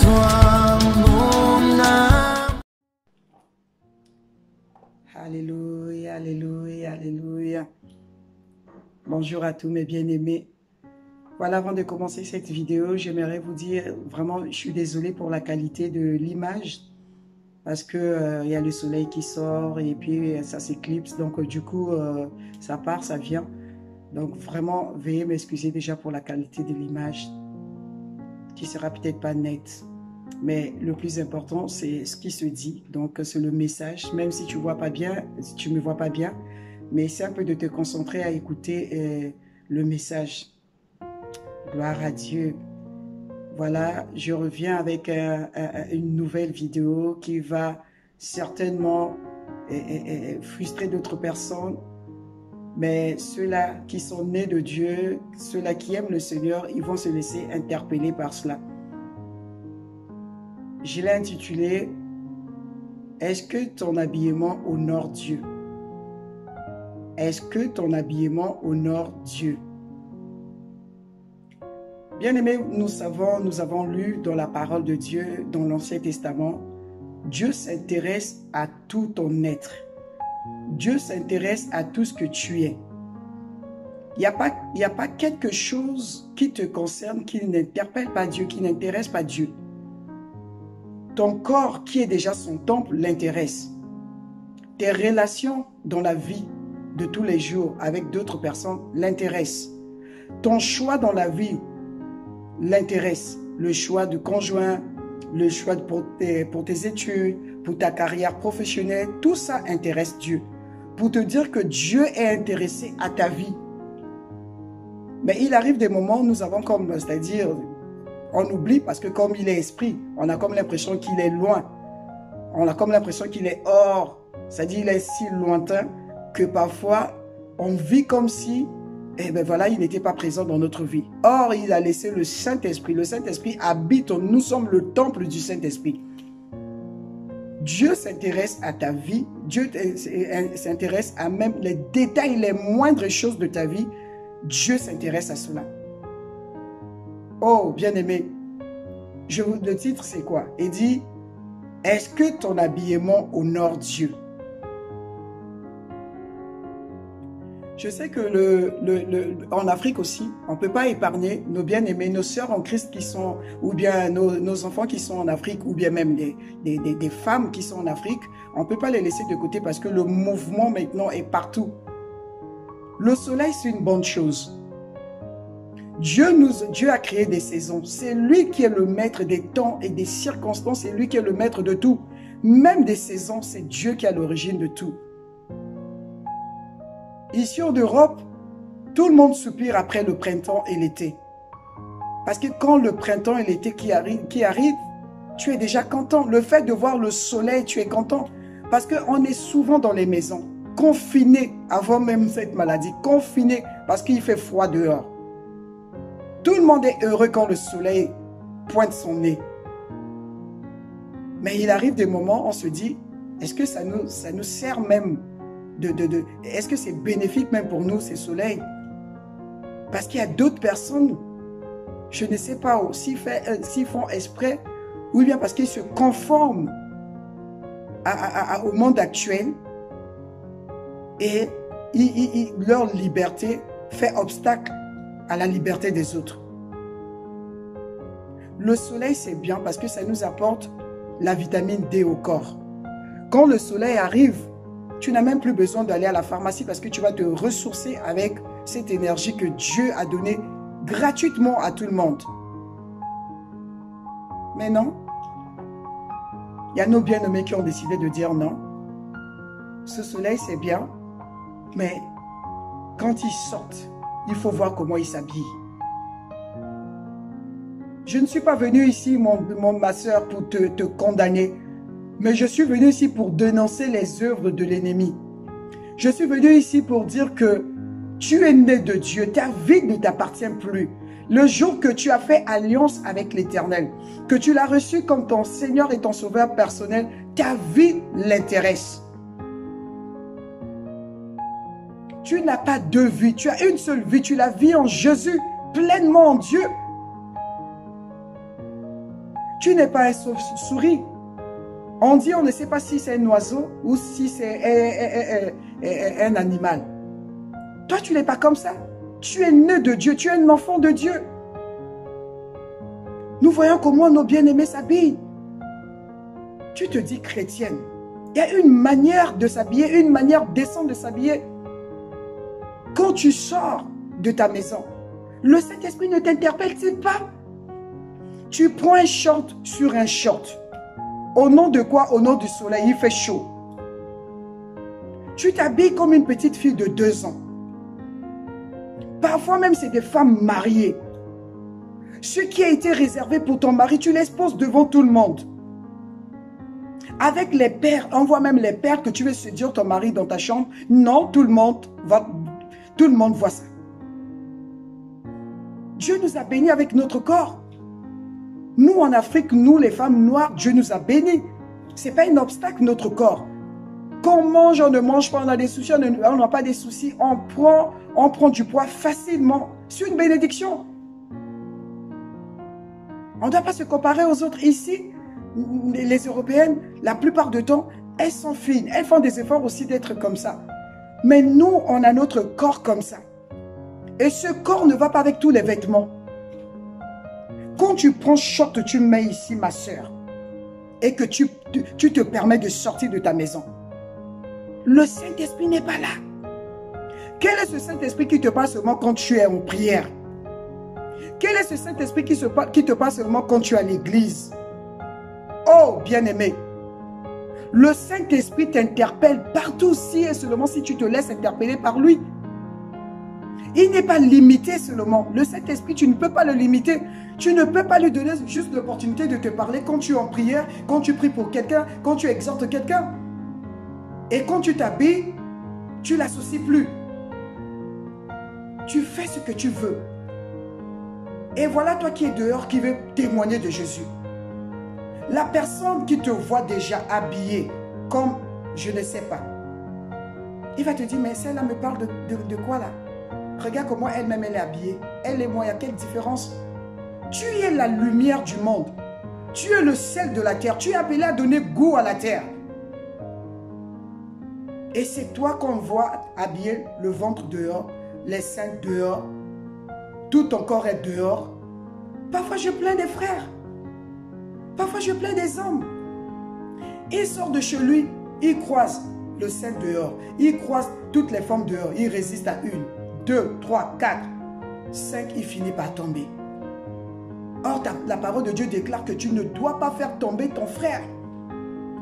toi, mon âme. Alléluia, alléluia, alléluia. Bonjour à tous mes bien-aimés. Voilà, avant de commencer cette vidéo, j'aimerais vous dire, vraiment, je suis désolée pour la qualité de l'image, parce que y a le soleil qui sort et puis ça s'éclipse, donc du coup, ça part, ça vient. Donc vraiment, veuillez m'excuser déjà pour la qualité de l'image, qui sera peut-être pas nette. Mais le plus important, c'est ce qui se dit. Donc, c'est le message. Même si tu vois pas bien, si tu me vois pas bien, mais c'est un peu de te concentrer à écouter le message. Gloire à Dieu. Voilà, je reviens avec une nouvelle vidéo qui va certainement frustrer d'autres personnes. Mais ceux-là qui sont nés de Dieu, ceux-là qui aiment le Seigneur, ils vont se laisser interpeller par cela. Je l'ai intitulé « Est-ce que ton habillement honore Dieu ?» Est-ce que ton habillement honore Dieu? Bien-aimés, nous avons lu dans la parole de Dieu, dans l'Ancien Testament, Dieu s'intéresse à tout ton être. Dieu s'intéresse à tout ce que tu es. Il n'y a pas quelque chose qui te concerne, qui n'interpelle pas Dieu, qui n'intéresse pas Dieu. Ton corps, qui est déjà son temple, l'intéresse. Tes relations dans la vie de tous les jours avec d'autres personnes l'intéressent. Ton choix dans la vie l'intéresse. Le choix de conjoint, le choix pour tes études, pour ta carrière professionnelle, tout ça intéresse Dieu. Pour te dire que Dieu est intéressé à ta vie. Mais il arrive des moments où nous avons comme, c'est-à-dire, on oublie parce que comme il est esprit, on a comme l'impression qu'il est loin. On a comme l'impression qu'il est hors. C'est-à-dire qu'il est si lointain que parfois, on vit comme si, eh ben voilà, il n'était pas présent dans notre vie. Or, il a laissé le Saint-Esprit. Le Saint-Esprit habite, nous sommes le temple du Saint-Esprit. Dieu s'intéresse à ta vie. Dieu s'intéresse à même les détails, les moindres choses de ta vie. Dieu s'intéresse à cela. Oh, bien-aimé, le titre c'est quoi? Il dit, est-ce que ton habillement honore Dieu? Je sais que en Afrique aussi, on ne peut pas épargner nos bien-aimés, nos sœurs en Christ qui sont, ou bien nos enfants qui sont en Afrique, ou bien même des femmes qui sont en Afrique. On ne peut pas les laisser de côté parce que le mouvement maintenant est partout. Le soleil, c'est une bonne chose. Dieu a créé des saisons. C'est lui qui est le maître des temps et des circonstances. C'est lui qui est le maître de tout. Même des saisons, c'est Dieu qui est à l'origine de tout. Ici en Europe, tout le monde soupire après le printemps et l'été. Parce que quand le printemps et l'été qui arrivent, tu es déjà content. Le fait de voir le soleil, tu es content. Parce qu'on est souvent dans les maisons, confinés, avant même cette maladie, confinés parce qu'il fait froid dehors. Tout le monde est heureux quand le soleil pointe son nez. Mais il arrive des moments, on se dit, est-ce que ça nous sert même est-ce que c'est bénéfique même pour nous, ces soleils? Parce qu'il y a d'autres personnes, je ne sais pas s'ils font exprès, ou bien parce qu'ils se conforment au monde actuel et leur liberté fait obstacle à la liberté des autres. Le soleil, c'est bien parce que ça nous apporte la vitamine D au corps. Quand le soleil arrive, tu n'as même plus besoin d'aller à la pharmacie parce que tu vas te ressourcer avec cette énergie que Dieu a donnée gratuitement à tout le monde. Mais non, il y a nos bien-aimés qui ont décidé de dire non. Ce soleil, c'est bien, mais quand ils sortent, il faut voir comment ils s'habillent. Je ne suis pas venu ici, ma soeur, pour te condamner. Mais je suis venu ici pour dénoncer les œuvres de l'ennemi. Je suis venu ici pour dire que tu es né de Dieu. Ta vie ne t'appartient plus. Le jour que tu as fait alliance avec l'Éternel, que tu l'as reçu comme ton Seigneur et ton Sauveur personnel, ta vie l'intéresse. Tu n'as pas deux vies, tu as une seule vie, tu la vis en Jésus, pleinement en Dieu. Tu n'es pas un souris. On dit, on ne sait pas si c'est un oiseau ou si c'est un animal. Toi, tu n'es pas comme ça. Tu es né de Dieu. Tu es un enfant de Dieu. Nous voyons comment nos bien-aimés s'habillent. Tu te dis chrétienne. Il y a une manière de s'habiller, une manière décente de s'habiller. Quand tu sors de ta maison, le Saint-Esprit ne t'interpelle-t-il pas? Tu prends un short sur un short. Au nom de quoi? Au nom du soleil, il fait chaud. Tu t'habilles comme une petite fille de 2 ans. Parfois même, c'est des femmes mariées. Ce qui a été réservé pour ton mari, tu l'exposes devant tout le monde. Avec les pères, on voit même les pères que tu veux séduire ton mari dans ta chambre. Non, tout le monde voit ça. Dieu nous a bénis avec notre corps. Nous, en Afrique, nous, les femmes noires, Dieu nous a bénis. Ce n'est pas un obstacle, notre corps. Quand on mange, on ne mange pas, on a des soucis, on n'a pas des soucis. On prend du poids facilement. C'est une bénédiction. On ne doit pas se comparer aux autres. Ici, les Européennes, la plupart du temps, elles sont fines. Elles font des efforts aussi d'être comme ça. Mais nous, on a notre corps comme ça. Et ce corps ne va pas avec tous les vêtements. Quand tu prends short, tu mets ici, ma soeur, et que tu te permets de sortir de ta maison, le Saint-Esprit n'est pas là. Quel est ce Saint-Esprit qui te parle seulement quand tu es en prière? Quel est ce Saint-Esprit qui te parle seulement quand tu es à l'église? Oh, bien-aimé, le Saint-Esprit t'interpelle partout si et seulement si tu te laisses interpeller par lui. Il n'est pas limité seulement. Le Saint-Esprit, tu ne peux pas le limiter. Tu ne peux pas lui donner juste l'opportunité de te parler quand tu es en prière, quand tu pries pour quelqu'un, quand tu exhortes quelqu'un. Et quand tu t'habilles, tu ne l'associes plus. Tu fais ce que tu veux. Et voilà toi qui es dehors, qui veut témoigner de Jésus. La personne qui te voit déjà habillée, comme je ne sais pas, il va te dire, mais celle-là me parle de quoi là? Regarde comment elle-même elle est habillée. Elle et moi, il y a quelle différence? Tu es la lumière du monde. Tu es le sel de la terre. Tu es appelé à donner goût à la terre. Et c'est toi qu'on voit habiller le ventre dehors, les seins dehors. Tout ton corps est dehors. Parfois je plains des frères. Parfois je plains des hommes. Il sort de chez lui, il croise le sein dehors. Il croise toutes les femmes dehors. Il résiste à 1, 2, 3, 4, 5, il finit par tomber. Or, la parole de Dieu déclare que tu ne dois pas faire tomber ton frère.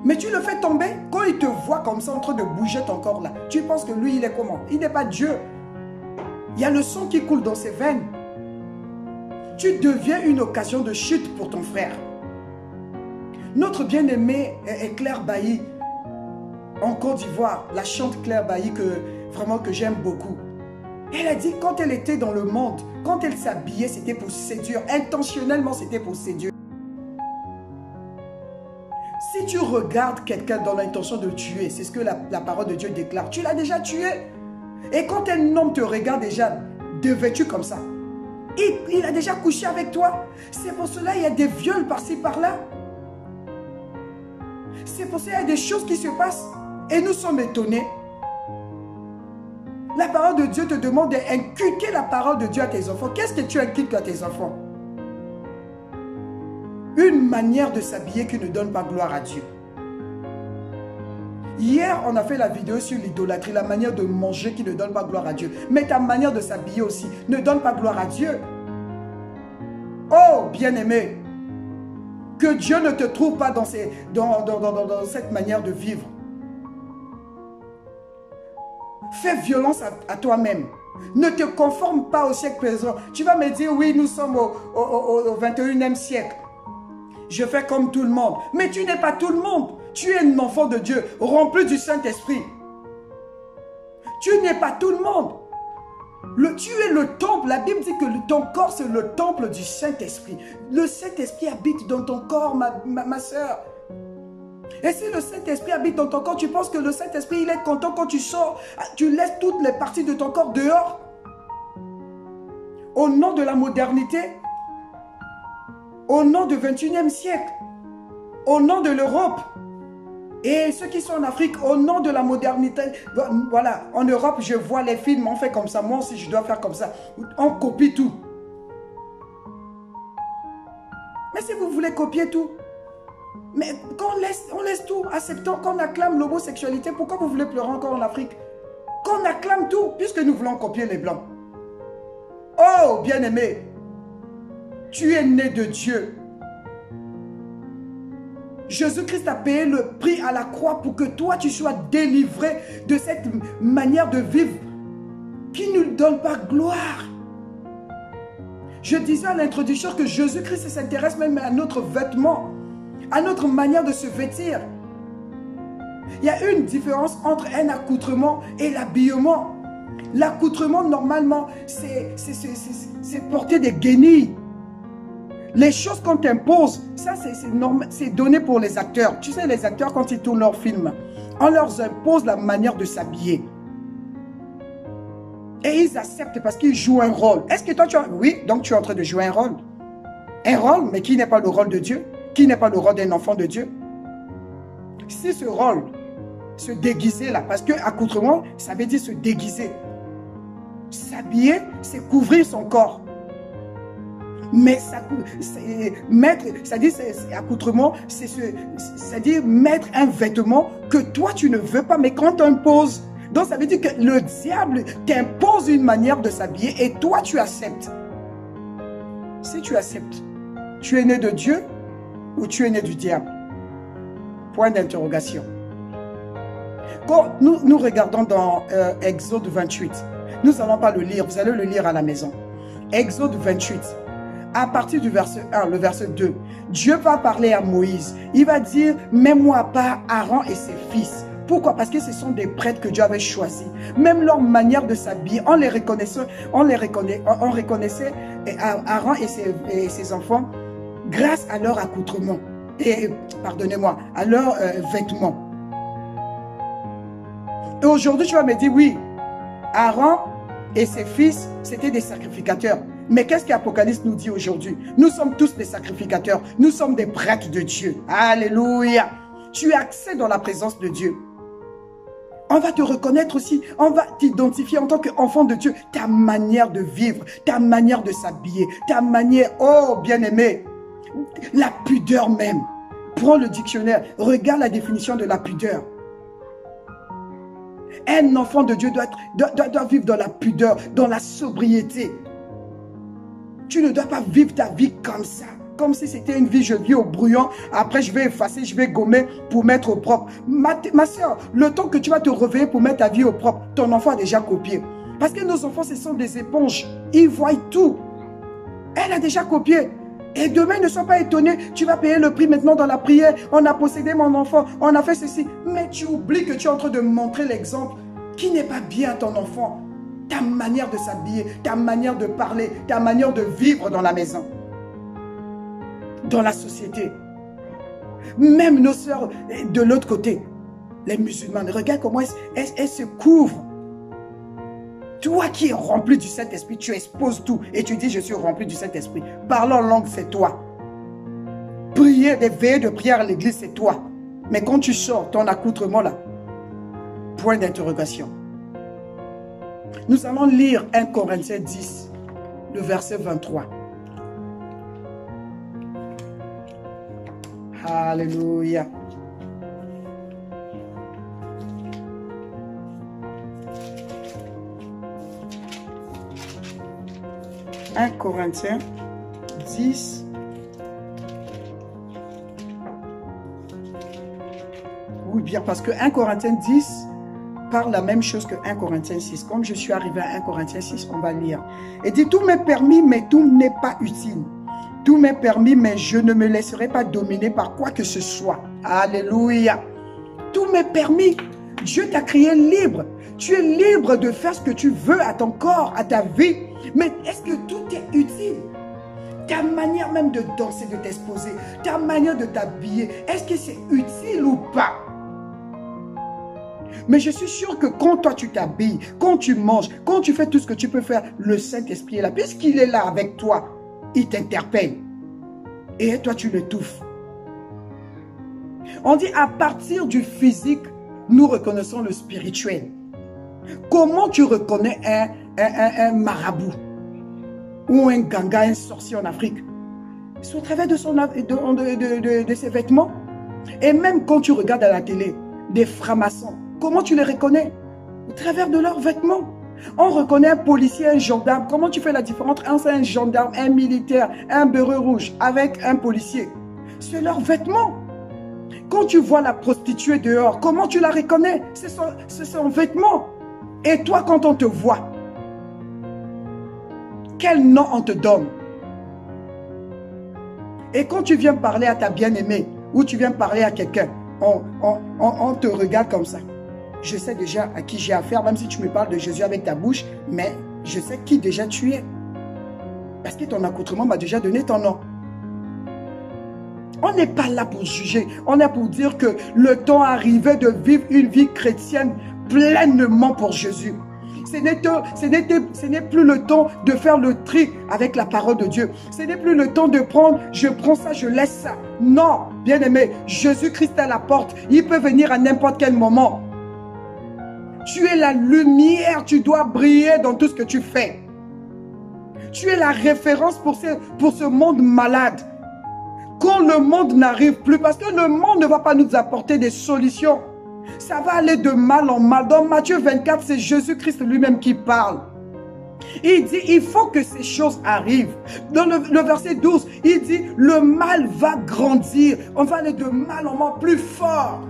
Mais tu le fais tomber quand il te voit comme ça en train de bouger ton corps là. Tu penses que lui, il est comment? Il n'est pas Dieu. Il y a le sang qui coule dans ses veines. Tu deviens une occasion de chute pour ton frère. Notre bien-aimée est Claire Bailly, en Côte d'Ivoire, la chante Claire Bailly que j'aime beaucoup. Elle a dit quand elle était dans le monde, quand elle s'habillait, c'était pour séduire. Intentionnellement, c'était pour séduire. Si tu regardes quelqu'un dans l'intention de le tuer, c'est ce que la parole de Dieu déclare, tu l'as déjà tué. Et quand un homme te regarde déjà devêtu comme ça, il a déjà couché avec toi. C'est pour cela qu'il y a des viols par-ci par-là. C'est pour ça qu'il y a des choses qui se passent. Et nous sommes étonnés. La parole de Dieu te demande d'inculquer la parole de Dieu à tes enfants. Qu'est-ce que tu inculques à tes enfants? Une manière de s'habiller qui ne donne pas gloire à Dieu. Hier, on a fait la vidéo sur l'idolâtrie, la manière de manger qui ne donne pas gloire à Dieu. Mais ta manière de s'habiller aussi ne donne pas gloire à Dieu. Oh, bien-aimé, que Dieu ne te trouve pas dans cette manière de vivre. Fais violence à toi-même. Ne te conforme pas au siècle présent. Tu vas me dire, oui, nous sommes au 21e siècle. Je fais comme tout le monde. Mais tu n'es pas tout le monde. Tu es un enfant de Dieu, rempli du Saint-Esprit. Tu n'es pas tout le monde. Tu es le temple. La Bible dit que ton corps, c'est le temple du Saint-Esprit. Le Saint-Esprit habite dans ton corps, ma soeur. Et si le Saint-Esprit habite dans ton corps, tu penses que le Saint-Esprit, il est content quand tu sors, tu laisses toutes les parties de ton corps dehors? Au nom de la modernité, au nom du 21e siècle, au nom de l'Europe. Et ceux qui sont en Afrique, au nom de la modernité, voilà, en Europe, je vois les films, on fait comme ça, moi aussi je dois faire comme ça. On copie tout. Mais si vous voulez copier tout, mais quand on laisse tout, acceptant qu'on acclame l'homosexualité, pourquoi vous voulez pleurer encore en Afrique? Qu'on acclame tout, puisque nous voulons copier les Blancs. Oh, bien-aimé, tu es né de Dieu. Jésus-Christ a payé le prix à la croix pour que toi, tu sois délivré de cette manière de vivre qui ne nous donne pas gloire. Je disais à l'introduction que Jésus-Christ s'intéresse même à notre vêtement, à notre manière de se vêtir. Il y a une différence entre un accoutrement et l'habillement. L'accoutrement, normalement, c'est porter des guenilles. Les choses qu'on t'impose, ça c'est donné pour les acteurs. Tu sais, les acteurs, quand ils tournent leurs films, on leur impose la manière de s'habiller. Et ils acceptent parce qu'ils jouent un rôle. Est-ce que toi, oui, donc tu es en train de jouer un rôle. Un rôle, mais qui n'est pas le rôle de Dieu, qui n'est pas le rôle d'un enfant de Dieu. Si ce rôle, se déguiser là, parce que accoutrement, ça veut dire se déguiser. S'habiller, c'est couvrir son corps. Mais mettre, c'est-à-dire accoutrement, c'est-à-dire mettre un vêtement que toi tu ne veux pas, mais qu'on t'impose. Donc ça veut dire que le diable t'impose une manière de s'habiller et toi tu acceptes. Si tu acceptes, tu es né de Dieu ou tu es né du diable? Point d'interrogation. Quand nous regardons dans Exode 28, nous n'allons pas le lire, vous allez le lire à la maison. Exode 28. À partir du verset 1, le verset 2, Dieu va parler à Moïse. Il va dire, mets-moi à part Aaron et ses fils. Pourquoi? Parce que ce sont des prêtres que Dieu avait choisis. Même leur manière de s'habiller, on reconnaissait Aaron et ses enfants grâce à leur accoutrement. Et, pardonnez-moi, à leurs vêtements. Et aujourd'hui, tu vas me dire, oui, Aaron et ses fils, c'était des sacrificateurs. Mais qu'est-ce qu'Apocalypse nous dit aujourd'hui? Nous sommes tous des sacrificateurs. Nous sommes des prêtres de Dieu. Alléluia. Tu as accès dans la présence de Dieu. On va te reconnaître aussi. On va t'identifier en tant qu'enfant de Dieu. Ta manière de vivre, ta manière de s'habiller, ta manière, oh bien-aimé, la pudeur même. Prends le dictionnaire. Regarde la définition de la pudeur. Un enfant de Dieu doit vivre dans la pudeur, dans la sobriété. Tu ne dois pas vivre ta vie comme ça. Comme si c'était une vie, je vis au brouillon. Après, je vais effacer, je vais gommer pour mettre au propre. Ma soeur, le temps que tu vas te réveiller pour mettre ta vie au propre, ton enfant a déjà copié. Parce que nos enfants, ce sont des éponges. Ils voient tout. Elle a déjà copié. Et demain, ne sois pas étonné. Tu vas payer le prix maintenant dans la prière. On a possédé mon enfant. On a fait ceci. Mais tu oublies que tu es en train de montrer l'exemple qui n'est pas bien à ton enfant. Ta manière de s'habiller, ta manière de parler, ta manière de vivre dans la maison, dans la société. Même nos sœurs de l'autre côté, les musulmanes, regarde comment elles se couvrent. Toi qui es rempli du Saint-Esprit, tu exposes tout et tu dis je suis rempli du Saint-Esprit. Parler en langue, c'est toi. Prier, des veillées de prière à l'église, c'est toi. Mais quand tu sors, ton accoutrement là, point d'interrogation. Nous allons lire 1 Corinthiens 10, le verset 23. Alléluia. « 1 Corinthiens 10, oui bien, parce que 1 Corinthiens 10 parle la même chose que 1 Corinthiens 6. Comme je suis arrivé à 1 Corinthiens 6, on va lire. Et dit, tout m'est permis, mais tout n'est pas utile. Tout m'est permis, mais je ne me laisserai pas dominer par quoi que ce soit. Alléluia. Tout m'est permis. Dieu t'a créé libre. Tu es libre de faire ce que tu veux à ton corps, à ta vie. Mais est-ce que tout est utile? Ta manière même de danser, de t'exposer, ta manière de t'habiller, est-ce que c'est utile ou pas? Mais je suis sûr que quand toi tu t'habilles, quand tu manges, quand tu fais tout ce que tu peux faire, le Saint-Esprit est là. Puisqu'il est là avec toi, il t'interpelle. Et toi, tu l'étouffes. On dit à partir du physique, nous reconnaissons le spirituel. Comment tu reconnais un marabout ou un ganga, un sorcier en Afrique? C'est au travers de ses vêtements. Et même quand tu regardes à la télé des francs-maçons, comment tu les reconnais? Au travers de leurs vêtements. On reconnaît un policier, un gendarme. Comment tu fais la différence entre un gendarme, un militaire, un béret rouge avec un policier? C'est leurs vêtements. Quand tu vois la prostituée dehors, comment tu la reconnais? C'est son vêtement. Et toi, quand on te voit, quel nom on te donne? Et quand tu viens parler à ta bien-aimée, ou tu viens parler à quelqu'un, on te regarde comme ça. Je sais déjà à qui j'ai affaire, même si tu me parles de Jésus avec ta bouche, mais je sais qui déjà tu es. Parce que ton accoutrement m'a déjà donné ton nom. On n'est pas là pour juger, on est pour dire que le temps arrivé de vivre une vie chrétienne pleinement pour Jésus. Ce n'est plus le temps de faire le tri avec la parole de Dieu. Ce n'est plus le temps de prendre, je prends ça, je laisse ça. Non, bien-aimé, Jésus-Christ est à la porte. Il peut venir à n'importe quel moment. Tu es la lumière, tu dois briller dans tout ce que tu fais. Tu es la référence pour ce monde malade. Quand le monde n'arrive plus, parce que le monde ne va pas nous apporter des solutions. Ça va aller de mal en mal. Dans Matthieu 24, c'est Jésus-Christ lui-même qui parle. Il dit, il faut que ces choses arrivent. Dans le verset 12, il dit, le mal va grandir. On va aller de mal en mal plus fort.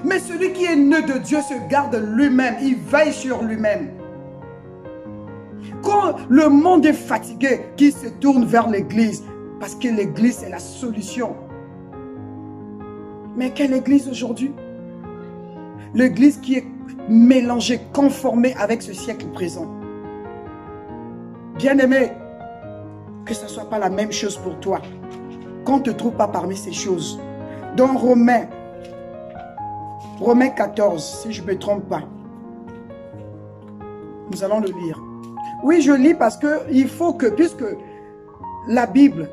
Mais celui qui est né de Dieu se garde lui-même. Il veille sur lui-même. Quand le monde est fatigué, qu'il se tourne vers l'église. Parce que l'église, c'est la solution. Mais quelle église aujourd'hui? L'église qui est mélangée, conformée avec ce siècle présent. Bien-aimé, que ce ne soit pas la même chose pour toi. Qu'on ne te trouve pas parmi ces choses. Dans Romains 14, si je ne me trompe pas. Nous allons le lire. Oui, je lis parce qu'il faut que, puisque la Bible,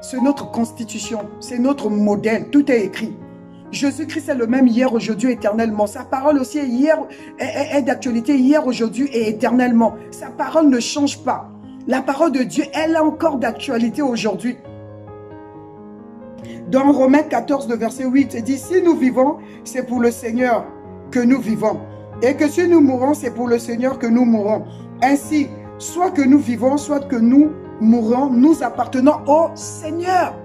c'est notre constitution, c'est notre modèle, tout est écrit. Jésus-Christ est le même hier, aujourd'hui, éternellement. Sa parole aussi est d'actualité hier, aujourd'hui et éternellement. Sa parole ne change pas. La parole de Dieu, elle est encore d'actualité aujourd'hui. Dans Romains 14, le verset 8, il dit, si nous vivons, c'est pour le Seigneur que nous vivons. Et que si nous mourons, c'est pour le Seigneur que nous mourons. Ainsi, soit que nous vivons, soit que nous mourons, nous appartenons au Seigneur.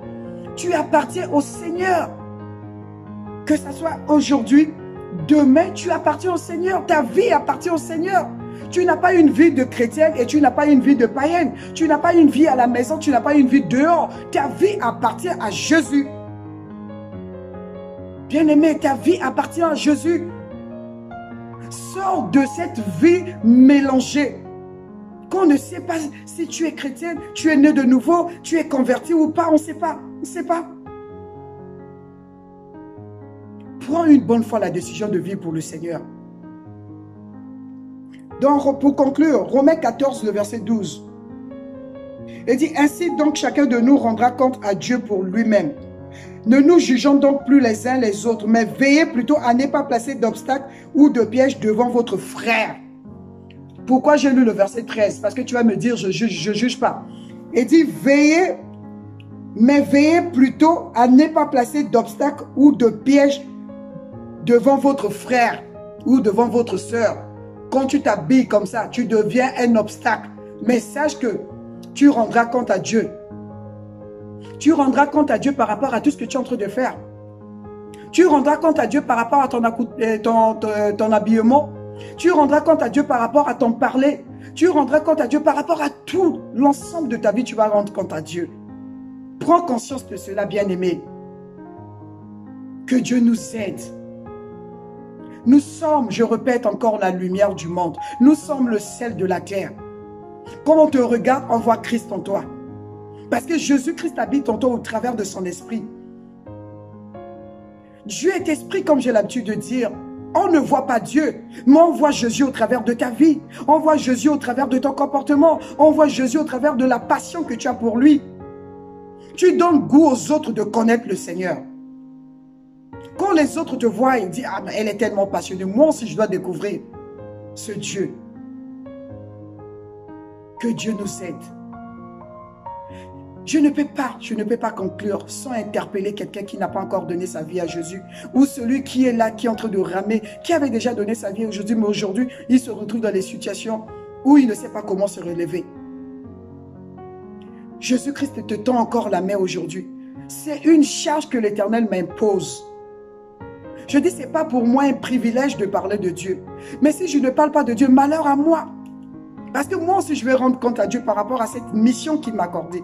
Tu appartiens au Seigneur. Que ce soit aujourd'hui, demain, tu appartiens au Seigneur. Ta vie appartient au Seigneur. Tu n'as pas une vie de chrétienne et tu n'as pas une vie de païenne. Tu n'as pas une vie à la maison, tu n'as pas une vie dehors. Ta vie appartient à Jésus. Bien-aimé, ta vie appartient à Jésus. Sors de cette vie mélangée. Qu'on ne sait pas si tu es chrétienne, tu es né de nouveau, tu es converti ou pas, on ne sait pas. On ne sait pas. Prends une bonne fois la décision de vivre pour le Seigneur. Donc, pour conclure, Romains 14, le verset 12. Il dit, ainsi donc chacun de nous rendra compte à Dieu pour lui-même. Ne nous jugeons donc plus les uns les autres, mais veillez plutôt à ne pas placer d'obstacles ou de pièges devant votre frère. Pourquoi j'ai lu le verset 13? Parce que tu vas me dire, je juge pas. Il dit, veillez, mais veillez plutôt à ne pas placer d'obstacles ou de pièges devant votre frère ou devant votre soeur. Quand tu t'habilles comme ça, tu deviens un obstacle. Mais sache que tu rendras compte à Dieu. Tu rendras compte à Dieu par rapport à tout ce que tu es en train de faire. Tu rendras compte à Dieu par rapport à ton habillement. Tu rendras compte à Dieu par rapport à ton parler. Tu rendras compte à Dieu par rapport à tout l'ensemble de ta vie. Tu vas rendre compte à Dieu. Prends conscience de cela, bien-aimé. Que Dieu nous aide. Nous sommes, je répète encore, la lumière du monde. Nous sommes le sel de la terre. Quand on te regarde, on voit Christ en toi. Parce que Jésus-Christ habite en toi au travers de son esprit. Dieu est esprit, comme j'ai l'habitude de dire. On ne voit pas Dieu, mais on voit Jésus au travers de ta vie. On voit Jésus au travers de ton comportement. On voit Jésus au travers de la passion que tu as pour lui. Tu donnes goût aux autres de connaître le Seigneur. Quand les autres te voient, ils disent, ah, mais elle est tellement passionnée. Moi aussi, je dois découvrir ce Dieu. Que Dieu nous aide. Je ne peux pas conclure sans interpeller quelqu'un qui n'a pas encore donné sa vie à Jésus. Ou celui qui est là, qui est en train de ramer, qui avait déjà donné sa vie aujourd'hui, mais aujourd'hui, il se retrouve dans des situations où il ne sait pas comment se relever. Jésus-Christ te tend encore la main aujourd'hui. C'est une charge que l'Éternel m'impose. Je dis, ce n'est pas pour moi un privilège de parler de Dieu. Mais si je ne parle pas de Dieu, malheur à moi. Parce que moi aussi, je vais rendre compte à Dieu par rapport à cette mission qu'il m'a accordée.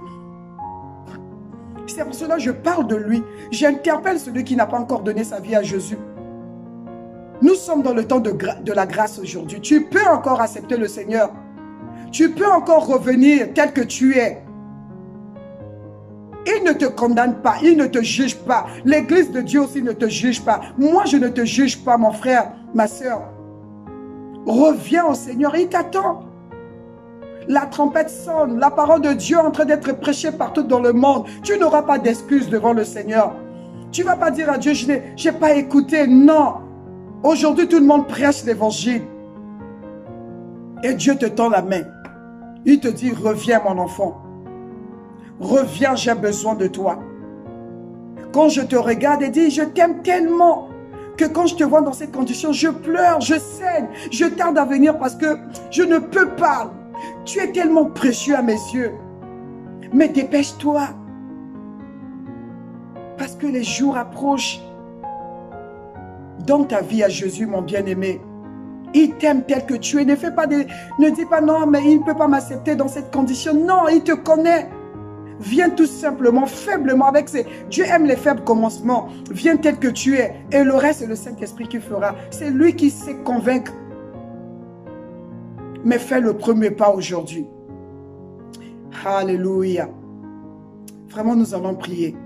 C'est pour cela que je parle de lui. J'interpelle celui qui n'a pas encore donné sa vie à Jésus. Nous sommes dans le temps de la grâce aujourd'hui. Tu peux encore accepter le Seigneur. Tu peux encore revenir tel que tu es. Il ne te condamne pas, il ne te juge pas. L'église de Dieu aussi ne te juge pas. Moi, je ne te juge pas, mon frère, ma soeur. Reviens au Seigneur, il t'attend. La trompette sonne, la parole de Dieu est en train d'être prêchée partout dans le monde. Tu n'auras pas d'excuses devant le Seigneur. Tu ne vas pas dire à Dieu, je n'ai pas écouté. Non. Aujourd'hui, tout le monde prêche l'évangile. Et Dieu te tend la main. Il te dit, reviens mon enfant. Reviens, j'ai besoin de toi. Quand je te regarde et dis, je t'aime tellement que quand je te vois dans cette condition, je pleure, je saigne, je tarde à venir parce que je ne peux pas. Tu es tellement précieux à mes yeux. Mais dépêche-toi. Parce que les jours approchent. Donne ta vie à Jésus, mon bien-aimé. Il t'aime tel que tu es. Ne dis pas non, mais il ne peut pas m'accepter dans cette condition. Non, il te connaît. Viens tout simplement, faiblement avec ses... Dieu aime les faibles commencements. Viens tel que tu es. Et le reste, c'est le Saint-Esprit qui fera. C'est lui qui sait convaincre. Mais fais le premier pas aujourd'hui. Alléluia. Vraiment, nous allons prier.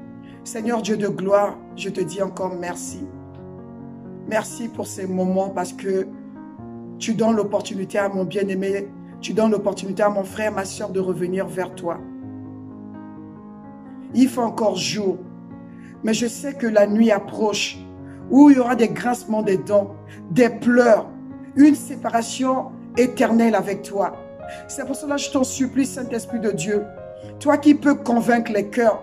Seigneur Dieu de gloire, je te dis encore merci. Merci pour ces moments parce que tu donnes l'opportunité à mon bien-aimé, tu donnes l'opportunité à mon frère, ma soeur de revenir vers toi. Il fait encore jour, mais je sais que la nuit approche où il y aura des grincements des dents, des pleurs, une séparation éternelle avec toi. C'est pour cela que je t'en supplie, Saint-Esprit de Dieu, toi qui peux convaincre les cœurs,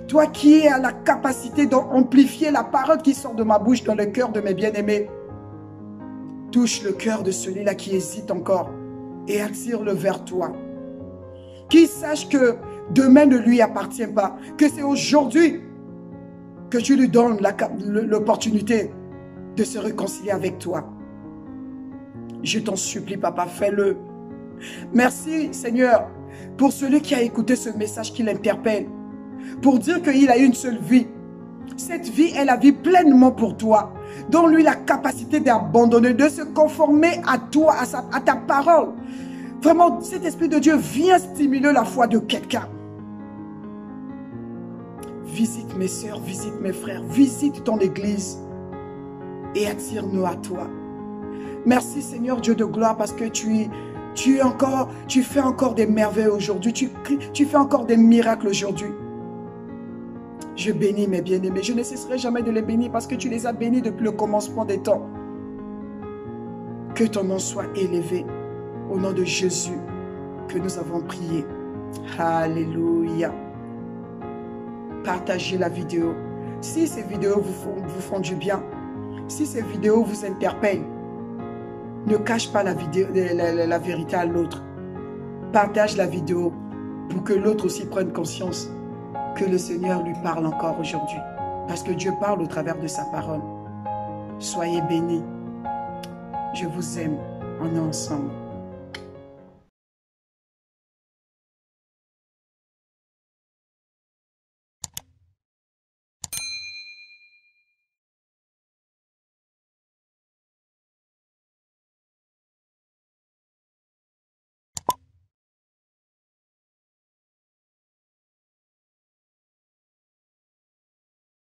toi qui as la capacité d'amplifier la parole qui sort de ma bouche dans le cœur de mes bien-aimés, touche le cœur de celui-là qui hésite encore et attire-le vers toi. Qu'il sache que demain ne lui appartient pas, que c'est aujourd'hui que tu lui donnes l'opportunité de se réconcilier avec toi. Je t'en supplie, papa, fais-le. Merci, Seigneur, pour celui qui a écouté ce message qui l'interpelle, pour dire qu'il a une seule vie. Cette vie est la vie pleinement pour toi. Donne-lui la capacité d'abandonner, de se conformer à toi, à ta parole. Vraiment, cet Esprit de Dieu vient stimuler la foi de quelqu'un. Visite mes soeurs, visite mes frères, visite ton église et attire-nous à toi. Merci Seigneur Dieu de gloire parce que tu fais encore des merveilles aujourd'hui, tu fais encore des miracles aujourd'hui. Je bénis mes bien-aimés, je ne cesserai jamais de les bénir parce que tu les as bénis depuis le commencement des temps. Que ton nom soit élevé au nom de Jésus que nous avons prié. Alléluia. Partagez la vidéo. Si ces vidéos vous font du bien, si ces vidéos vous interpellent, ne cache pas la vérité à l'autre. Partage la vidéo pour que l'autre aussi prenne conscience que le Seigneur lui parle encore aujourd'hui. Parce que Dieu parle au travers de sa parole. Soyez bénis. Je vous aime. On est ensemble.